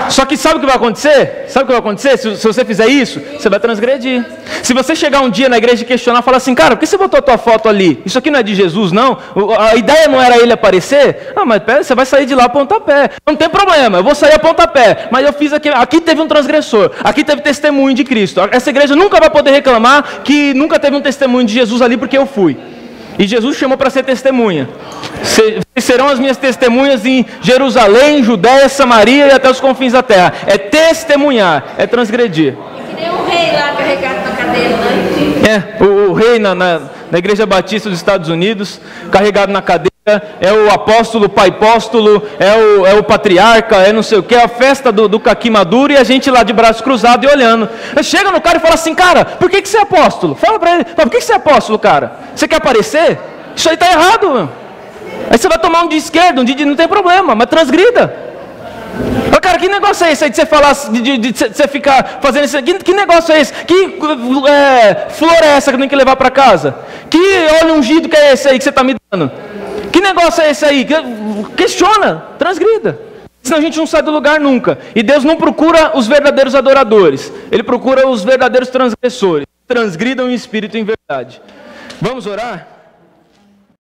Só que sabe o que vai acontecer? Se você fizer isso, você vai transgredir. Se você chegar um dia na igreja e questionar, falar assim, cara, por que você botou a tua foto ali? Isso aqui não é de Jesus, não? A ideia não era ele aparecer? Ah, mas pera, você vai sair de lá a pontapé. Não tem problema, eu vou sair a pontapé. Mas eu fiz aqui teve um transgressor, aqui teve testemunho de Cristo. Essa igreja nunca vai poder reclamar que nunca teve um testemunho de Jesus ali porque eu fui. E Jesus chamou para ser testemunha. Vocês serão as minhas testemunhas em Jerusalém, Judéia, Samaria e até os confins da terra. É testemunhar, é transgredir. E que nem um rei lá carregado na cadeira, né? O rei na Igreja Batista dos Estados Unidos, carregado na cadeira, é o apóstolo, o paipóstolo, é o patriarca, é não sei o que, é a festa do caqui maduro e a gente lá de braços cruzados e olhando. Chega no cara e fala assim, cara, por que você é apóstolo? Fala pra ele, por que você é apóstolo, cara? Você quer aparecer? Isso aí tá errado, meu. Aí você vai tomar um de esquerda, não tem problema, mas transgrida. Cara, que negócio é esse aí de você falar, de você ficar fazendo isso? Que negócio é esse? Que flor é essa que eu tenho que levar para casa? Que óleo ungido que é esse aí que você está me dando? Que negócio é esse aí? Questiona, transgrida. Senão a gente não sai do lugar nunca. E Deus não procura os verdadeiros adoradores. Ele procura os verdadeiros transgressores. Transgridam em espírito e em verdade. Vamos orar?